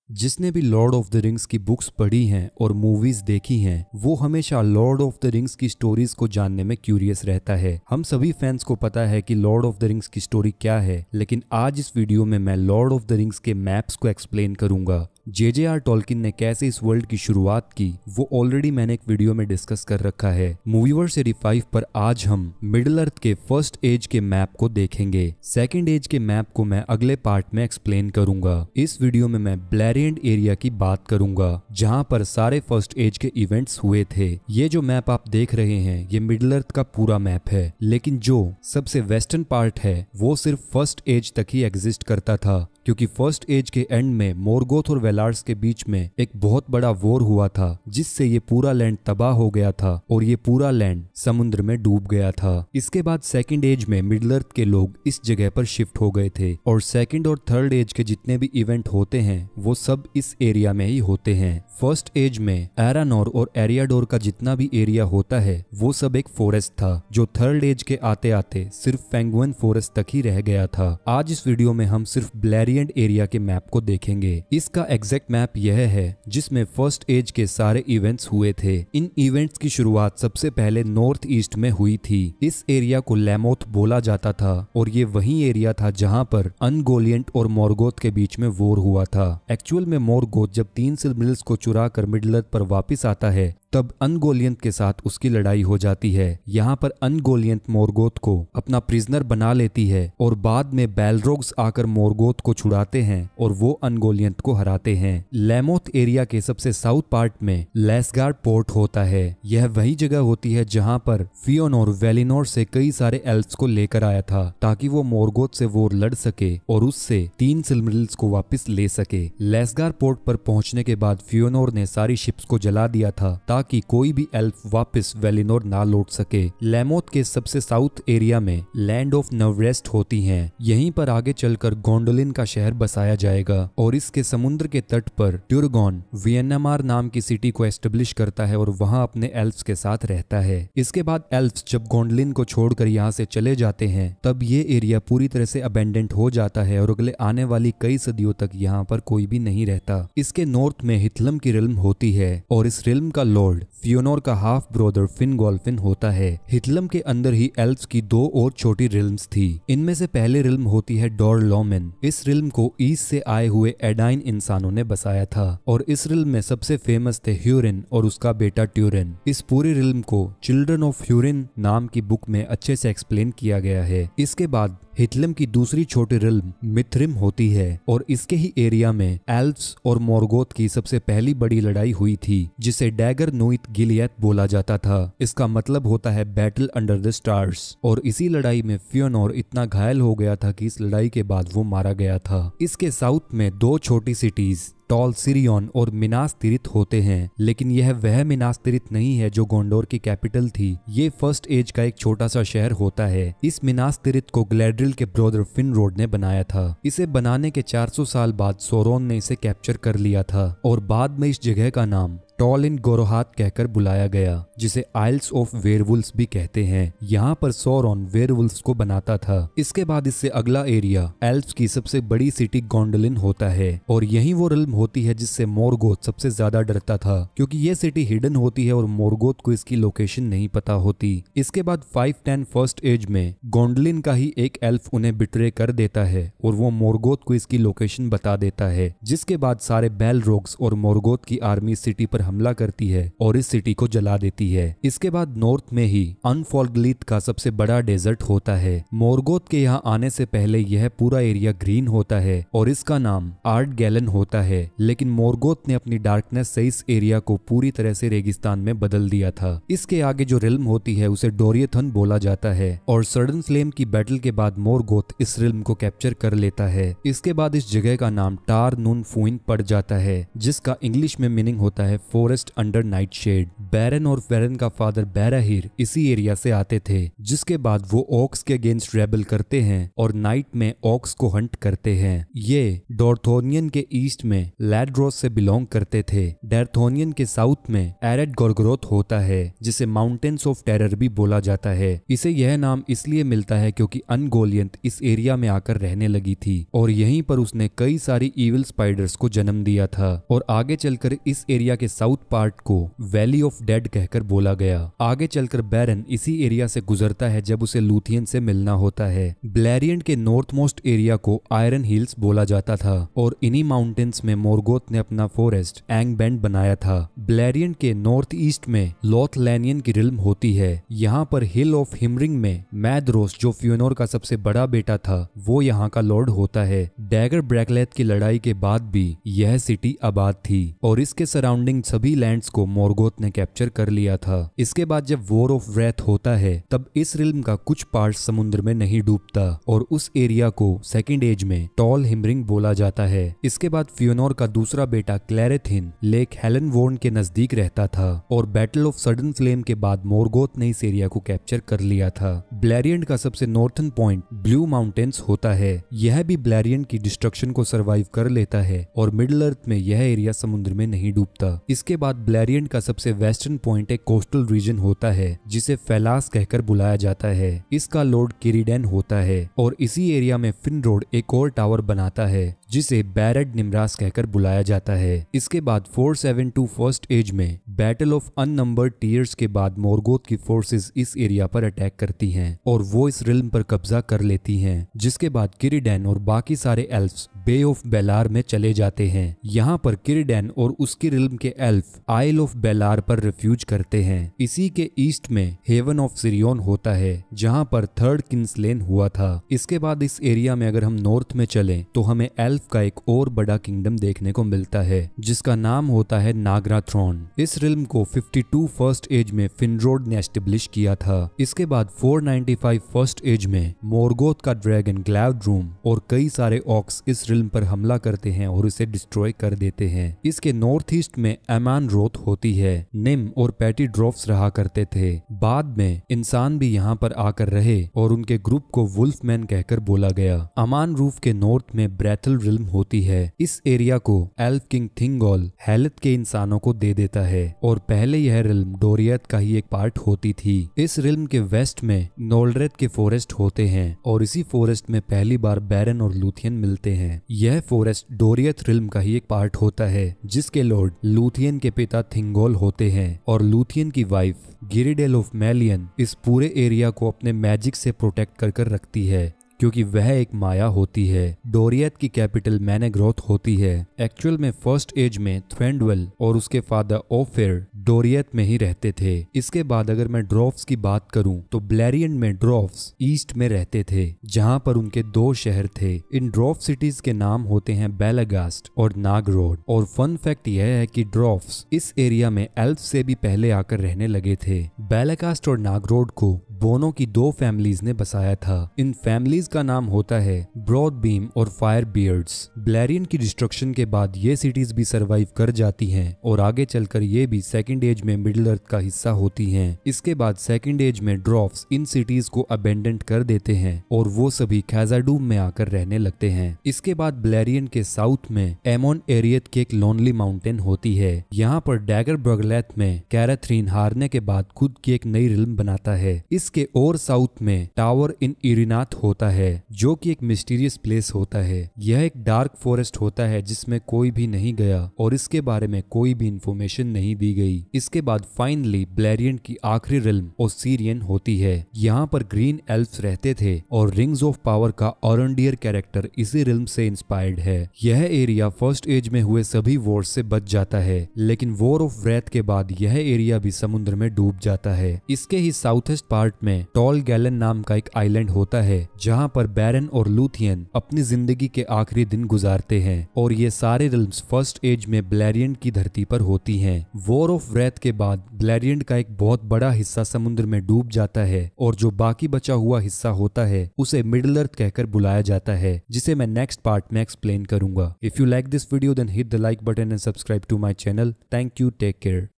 जिसने भी Lord of the rings की बुक्स पढ़ी हैं और मूवीज देखी हैं वो हमेशा लॉर्ड ऑफ द रिंग्स की स्टोरीज को जानने में क्यूरियस रहता है। हम सभी फैंस को पता है कि लॉर्ड ऑफ द रिंग्स की स्टोरी क्या है, लेकिन आज इस वीडियो में मैं लॉर्ड ऑफ द रिंग्स के मैप्स को एक्सप्लेन करूंगा। जे.जे.आर. टॉल्किन ने कैसे इस वर्ल्ड की शुरुआत की वो ऑलरेडी मैंने एक वीडियो में डिस्कस कर रखा है। मूवीवर्स 85 पर आज हम मिडिल अर्थ के फर्स्ट एज के मैप को देखेंगे। सेकंड एज के मैप को मैं अगले पार्ट में एक्सप्लेन करूंगा। इस वीडियो में मैं ब्लैरियंट एरिया की बात करूंगा जहां पर सारे फर्स्ट एज के इवेंट्स हुए थे। ये जो मैप आप देख रहे हैं ये मिडिल अर्थ का पूरा मैप है, लेकिन जो सबसे वेस्टर्न पार्ट है वो सिर्फ फर्स्ट एज तक ही एग्जिस्ट करता था, क्योंकि फर्स्ट एज के एंड में मोरगोथ और वेलार्स के बीच में एक बहुत बड़ा वॉर हुआ था जिससे ये पूरा लैंड तबाह हो गया था और ये पूरा लैंड समुद्र में डूब गया था। इसके बाद सेकंड एज में मिडिल अर्थ के लोग इस जगह पर शिफ्ट हो गए थे और सेकंड और थर्ड एज के जितने भी इवेंट होते हैं वो सब इस एरिया में ही होते हैं। फर्स्ट एज में एरानोर और एरियाडोर का जितना भी एरिया होता है वो सब एक फॉरेस्ट था जो थर्ड एज के आते आते सिर्फ फेंगुइन फॉरेस्ट तक ही रह गया था। आज इस वीडियो में हम सिर्फ ब्लैरियंट एरिया के मैप को देखेंगे। इसका एग्जैक्ट मैप यह है जिसमें फर्स्ट एज के सारे इवेंट्स हुए थे। इन इवेंट्स की शुरुआत सबसे पहले नॉर्थ ईस्ट में हुई थी। इस एरिया को लैमोथ बोला जाता था और ये वही एरिया था जहां पर अनगोलियंट और मोरगोथ के बीच में वॉर हुआ था। एक्चुअल में मोरगोथ जब 3 सिलमिल्स को चुरा कर मिडिल अर्थ पर वापिस आता है तब अनगोलियंत के साथ उसकी लड़ाई हो जाती है। यहाँ पर अनगोलियंत मोरगोथ को अपना प्रिजनर बना लेती है और बाद में बैलरोग्स आकर मोरगोथ को छुड़ाते हैं और वो अनगोलियंत को हराते हैं। लैमोथ एरिया के सबसे साउथ पार्ट में लेसगार्ड पोर्ट होता है। यह वही जगह होती है जहाँ पर फियोनोर वेलिनोर से कई सारे एल्फ्स को लेकर आया था ताकि वो मोरगोथ से वॉर लड़ सके और उससे 3 सिलमिल्स को वापस ले सके। लेसगार्ड पोर्ट पर पहुंचने के बाद फियोनोर ने सारी शिप्स को जला दिया था कि कोई भी एल्फ वापस वेलिनोर ना लौट सके। लैमोथ के सबसे साउथ एरिया में लैंड ऑफ नवरेस्ट होती हैं। यहीं पर आगे चलकर गोंडोलिन का शहर बसाया जाएगा और इसके समुद्र के तट पर ट्यूरगॉन वियनामार नाम की सिटी को एस्टेब्लिश करता है और वहां अपने एल्फ्स के साथ रहता है। इसके बाद एल्फ्स जब गोंडोलिन को छोड़कर यहाँ से चले जाते हैं तब ये एरिया पूरी तरह से अबेंडेंट हो जाता है और अगले आने वाली कई सदियों तक यहाँ पर कोई भी नहीं रहता। इसके नॉर्थ में हिथलम की रिल्म होती है और इस रिल्म का लॉर्ड फियोनोर का हाफ ब्रदर फिनगोल्फिन होता है। हिथलम के अंदर ही एल्फ्स की 2 और छोटी रिल्म्स थी। इनमें से पहली रिल्म होती है डोरलोमेन। इस रिल्म को ईस्ट से आए हुए एडाइन इंसानों ने बसाया था और इस रिल्म में सबसे फेमस थे ह्यूरिन और उसका बेटा ट्यूरिन। इस पूरी रिल्म को चिल्ड्रन ऑफ ह्यूरिन नाम की बुक में अच्छे से एक्सप्लेन किया गया है। इसके बाद हिथलम की दूसरी छोटी रिल्म मिथ्रिम होती है और इसके ही एरिया में एल्फ्स और मोरगोथ की सबसे पहली बड़ी लड़ाई हुई थी जिसे डैगर नोइथ गिलियत बोला जाता था। इसका मतलब होता है बैटल अंडर द स्टार्स और इसी लड़ाई में फियोनोर इतना घायल हो गया था कि इस लड़ाई के बाद वो मारा गया था। इसके साउथ में 2 छोटी सिटीज टॉल सिरियन और मिनास तिरिथ होते हैं, लेकिन यह वह मिनास तिरिथ नहीं है जो गोंडोर की कैपिटल थी। ये फर्स्ट एज का एक छोटा सा शहर होता है। इस मिनास तिरिथ को ग्लैड्रिल के ब्रदर फिनरोड ने बनाया था। इसे बनाने के 400 साल बाद सोरोन ने इसे कैप्चर कर लिया था और बाद में इस जगह का नाम टॉल इन गोरोहात कहकर बुलाया गया, जिसे आइल्स ऑफ वेयरवुल्व्स भी कहते हैं। यहाँ पर सौरॉन वेयरवुल्व्स को बनाता था। इसके बाद इससे अगला एरिया एल्फ्स की सबसे बड़ी सिटी गोंडोलिन होता है और यही वो रिल्म होती है जिससे मोरगोथ सबसे ज्यादा डरता था, क्योंकि ये सिटी हिडन होती है और मोरगोथ को इसकी लोकेशन नहीं पता होती। इसके बाद 510 फर्स्ट एज में गोंडोलिन का ही एक एल्फ उन्हें बिट्रे कर देता है और वो मोरगोथ को इसकी लोकेशन बता देता है, जिसके बाद सारे बैलरोग्स और मोरगोथ की आर्मी सिटी पर हमला करती है और इस सिटी को जला देती है। इसके बाद नॉर्थ में ही अनफॉल्गलीथ का सबसे बड़ा डेजर्ट होता है। मोरगोथ के यहाँ आने से पहले यह पूरा एरिया ग्रीन होता है और इसका नाम आर्ट गैलन होता है, लेकिन मोरगोथ ने अपनी डार्कनेस से इस एरिया को पूरी तरह से रेगिस्तान में बदल दिया था। इसके आगे जो रिल्म होती है उसे डोरियथन बोला जाता है और सडन फ्लेम की बैटल के बाद मोरगोथ इस रिल्म को कैप्चर कर लेता है। इसके बाद इस जगह का नाम टार नून फुइन पड़ जाता है जिसका इंग्लिश में मीनिंग होता है फॉरेस्ट अंडर नाइट शेड। बैरन और वेरन का फादर बैराहिर इसी एरिया से आते थे, जिसके बाद वो ऑक्स के अगेंस्ट रेबल करते हैं और नाइट में ऑक्स को हंट करते हैं। ये डॉर्थोनियन के ईस्ट में लैड्रोस से बिलोंग करते थे। डैर्थोनियन के साउथ में एरेड गोरगोरोथ होता है, जिसे माउंटेन्स ऑफ टेरर भी बोला जाता है। इसे यह नाम इसलिए मिलता है क्योंकि अनगोलियंत इस एरिया में आकर रहने लगी थी और यहीं पर उसने कई सारी इविल स्पाइडर्स को जन्म दिया था और आगे चलकर इस एरिया के साउथ पार्ट को वैली ऑफ डेड कहकर बोला गया। आगे चलकर बैरन इसी एरिया से गुजरता है जब उसे लूथियन से मिलना होता है। ब्लैरियन के नॉर्थ मोस्ट एरिया को आयरन हिल्स बोला जाता था और इन्हीं माउंटेन्स में मोरगोथ ने अपना फॉरेस्ट एंगबैंड बनाया था। ब्लैरियन के नॉर्थ ईस्ट में लोथलैनियन की रिल्म होती है। यहाँ पर हिल ऑफ हिमरिंग में मैदरोस, जो फ्योनोर का सबसे बड़ा बेटा था, वो यहाँ का लॉर्ड होता है। डैगर ब्रैकलेथ की लड़ाई के बाद भी यह सिटी आबाद थी और इसके सराउंडिंग सभी लैंड्स को मोरगोथ ने कैप्चर कर लिया था। इसके बाद जब वॉर ऑफ व्रेथ होता है तब इस रिल्म का कुछ पार्ट समुद्र में नहीं डूबता और उस एरिया को सेकेंड एज में टॉल हिमरिंग बोला जाता है। इसके बाद फ्योनोर का दूसरा बेटा क्लैरेथिन लेक हेलेनवोर्न के नजदीक रहता था और बैटल ऑफ सडन फ्लेम के बाद मोरगोथ ने इस एरिया को कैप्चर कर लिया था। ब्लैरियन का सबसे नॉर्थन पॉइंट ब्लू माउंटेन्स होता है। यह भी ब्लैरियन की डिस्ट्रक्शन को सरवाइव कर लेता है और मिडिल अर्थ में यह एरिया समुद्र में नहीं डूबता। इसके बाद ब्लैरियन का सबसे वेस्टर्न पॉइंट एक कोस्टल रीजन होता है जिसे फेलास कहकर बुलाया जाता है। इसका लॉर्ड किरीडेन होता है और इसी एरिया में फिनरोड एक और टावर बनाता है जिसे बैरड निम्रास कहकर बुलाया जाता है। इसके बाद 472 फर्स्ट एज में बैटल ऑफ अननंबर्ड टीयर्स के बाद मोरगोथ की फोर्सेस इस एरिया पर अटैक करती हैं और वो इस रिल्म पर कब्जा कर लेती हैं, जिसके बाद किरीडेन और बाकी सारे एल्फ्स बे ऑफ बेलार में चले जाते हैं। यहाँ पर किरीडेन और उसकी रिल्म के एल्फ आइल ऑफ बेलार पर रिफ्यूज करते हैं। इसी के ईस्ट में हेवन ऑफ सिरियोन होता है जहाँ पर थर्ड किंग्सलेन हुआ था। इसके बाद इस एरिया में अगर हम नॉर्थ में चलें तो हमें एल्फ का एक और बड़ा किंगडम देखने को मिलता है जिसका नाम होता है नागराथ्रॉन। इस रिल्म को 52 फर्स्ट एज में फिनरोड ने एस्टेब्लिश किया था। इसके बाद 495 फर्स्ट एज में मोरगोथ का ड्रैगन ग्लैवड्रूम और कई सारे ऑक्स इस रिल्म पर हमला करते हैं और इसे डिस्ट्रॉय कर देते हैं। इसके नॉर्थ ईस्ट में एमान रोथ होती है। निम और पैटी ड्रॉफ्स रहा करते थे। बाद में इंसान भी यहाँ पर आकर रहे और उनके ग्रुप को वुल्फमैन कहकर बोला गया। अमान रूफ के नॉर्थ में ब्रेथल रिल्म होती है। इस एरिया को एल्फ किंग थिंगोल हेलथ के इंसानों को दे देता है और पहले यह रिल्म डोरियत का ही एक पार्ट होती थी। इस रिल्म के वेस्ट में नोल्ड्रेथ के फॉरेस्ट होते हैं और इसी फॉरेस्ट में पहली बार बैरन और लूथियन मिलते हैं। यह फॉरेस्ट डोरियत रिल्म का ही एक पार्ट होता है जिसके लॉर्ड लूथियन के पिता थिंगोल होते हैं और लूथियन की वाइफ गिरिडेल ऑफ मैलियन इस पूरे एरिया को अपने मैजिक से प्रोटेक्ट कर रखती है क्योंकि वह एक माया होती है। डोरियत की कैपिटल मैनेग्रोथ होती है। एक्चुअल में फर्स्ट एज में थ्वेंडवेल और उसके फादर ओफिर डोरियत में ही रहते थे। इसके बाद अगर मैं ड्रॉफ्स की बात करूं तो ब्लैरियन में ड्रॉफ्स ईस्ट में रहते थे जहां पर उनके 2 शहर थे। इन ड्रॉफ सिटीज के नाम होते हैं बेलागास्ट और नागरोड। और फन फैक्ट यह है कि ड्रॉफ्स इस एरिया में एल्फ से भी पहले आकर रहने लगे थे। बेलागास्ट और नागरोड को बोनो की 2 फैमिलीज ने बसाया था। इन फैमिलीज का नाम होता है ब्रॉड बीम और फायर बियर्ड्स। ब्लैरियन की डिस्ट्रक्शन के बाद ये सिटीज भी सरवाइव कर जाती हैं और आगे चलकर ये भी सेकंड एज में मिडिल अर्थ का हिस्सा होती हैं। इसके बाद सेकंड एज में ड्रॉफ्स इन सिटीज को अबेंडेंट कर देते हैं और वो सभी खैजाडूम में आकर रहने लगते हैं। इसके बाद ब्लैरियन के साउथ में एमोन एरियत की एक लोनली माउंटेन होती है। यहाँ पर डैगर ब्रगलेथ में कैराथरीन हारने के बाद खुद की एक नई रिल्म बनाता है। इसके और साउथ में टावर इन इरिनाथ होता है जो कि एक मिस्टीरियस प्लेस होता है। यह एक डार्क फॉरेस्ट होता है जिसमें कोई भी नहीं गया और इसके बारे में कोई भी इंफॉर्मेशन नहीं दी गई। इसके बाद फाइनली ब्लैरियन की आखिरी रिल्म ओसिरियन होती है। यहाँ पर ग्रीन एल्फ्स रहते थे और रिंग्स ऑफ पावर का ऑरेंडियर कैरेक्टर इसी रिल्म से इंस्पायर्ड है। यह एरिया फर्स्ट एज में हुए सभी वॉर्स से बच जाता है लेकिन वॉर ऑफ व्रेथ के बाद यह एरिया भी समुद्र में डूब जाता है। इसके ही साउथेस्ट पार्ट में टॉल गैलन नाम का एक आइलैंड होता है जहाँ पर बैरन और लूथियन अपनी जिंदगी के आखिरी दिन गुजारते हैं और ये सारे रिल्म्स फर्स्ट एज में ब्लैरियंट की धरती पर होती हैं। वॉर ऑफ रेथ के बाद ब्लैरियंट का एक बहुत बड़ा हिस्सा समुद्र में डूब जाता है और जो बाकी बचा हुआ हिस्सा होता है उसे मिडिल अर्थ कहकर बुलाया जाता है, जिसे मैं नेक्स्ट पार्ट में एक्सप्लेन करूंगा। If you like this video then hit the like button and subscribe to my channel. Thank you, take care.